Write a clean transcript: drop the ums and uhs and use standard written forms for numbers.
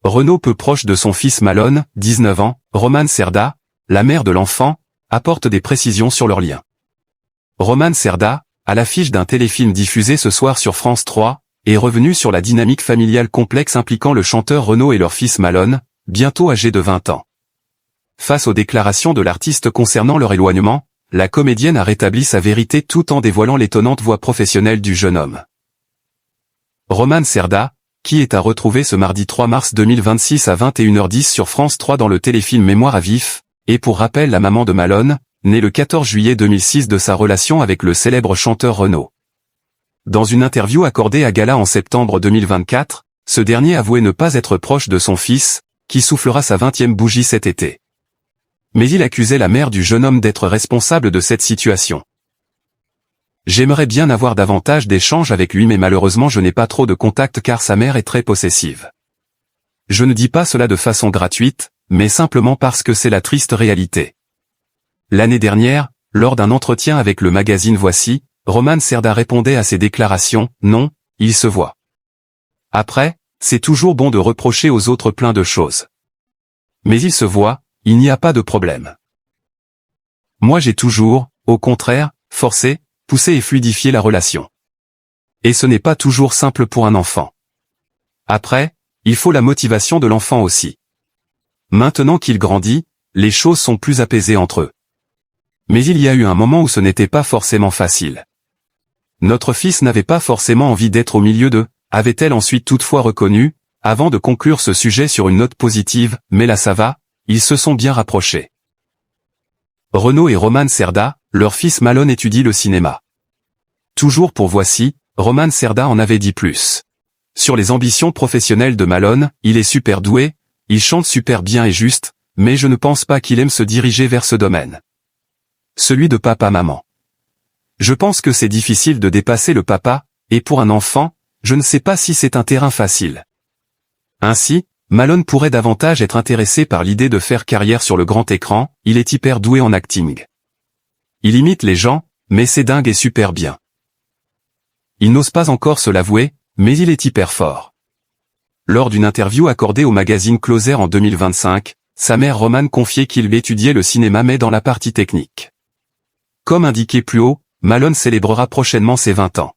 Renaud peu proche de son fils Malone, 19 ans, Romane Cerda, la mère de l'enfant, apporte des précisions sur leur lien. Romane Cerda, à l'affiche d'un téléfilm diffusé ce soir sur France 3, est revenue sur la dynamique familiale complexe impliquant le chanteur Renaud et leur fils Malone, bientôt âgé de 20 ans. Face aux déclarations de l'artiste concernant leur éloignement, la comédienne a rétabli sa vérité tout en dévoilant l'étonnante voix professionnelle du jeune homme. Romane Cerda, qui est à retrouver ce mardi 3 mars 2026 à 21h10 sur France 3 dans le téléfilm Mémoire à vif, est pour rappel la maman de Malone, née le 14 juillet 2006 de sa relation avec le célèbre chanteur Renaud. Dans une interview accordée à Gala en septembre 2024, ce dernier avouait ne pas être proche de son fils, qui soufflera sa 20e bougie cet été. Mais il accusait la mère du jeune homme d'être responsable de cette situation. J'aimerais bien avoir davantage d'échanges avec lui mais malheureusement je n'ai pas trop de contact car sa mère est très possessive. Je ne dis pas cela de façon gratuite, mais simplement parce que c'est la triste réalité. L'année dernière, lors d'un entretien avec le magazine Voici, Romane Cerda répondait à ces déclarations, « Non, il se voit. » Après, c'est toujours bon de reprocher aux autres plein de choses. Mais il se voit, il n'y a pas de problème. Moi j'ai toujours, au contraire, forcé, poussé et fluidifié la relation. Et ce n'est pas toujours simple pour un enfant. Après, il faut la motivation de l'enfant aussi. Maintenant qu'il grandit, les choses sont plus apaisées entre eux. Mais il y a eu un moment où ce n'était pas forcément facile. Notre fils n'avait pas forcément envie d'être au milieu d'eux, avait-elle ensuite toutefois reconnu, avant de conclure ce sujet sur une note positive, mais là ça va, ils se sont bien rapprochés. Renaud et Romane Cerda, leur fils Malone étudie le cinéma. Toujours pour Voici, Romane Cerda en avait dit plus. Sur les ambitions professionnelles de Malone, il est super doué, il chante super bien et juste, mais je ne pense pas qu'il aime se diriger vers ce domaine. Celui de papa-maman. Je pense que c'est difficile de dépasser le papa, et pour un enfant, je ne sais pas si c'est un terrain facile. Ainsi, Malone pourrait davantage être intéressé par l'idée de faire carrière sur le grand écran, il est hyper doué en acting. Il imite les gens, mais c'est dingue et super bien. Il n'ose pas encore se l'avouer, mais il est hyper fort. Lors d'une interview accordée au magazine Closer en 2025, sa mère Romane confiait qu'il étudiait le cinéma mais dans la partie technique. Comme indiqué plus haut, Malone célébrera prochainement ses 20 ans.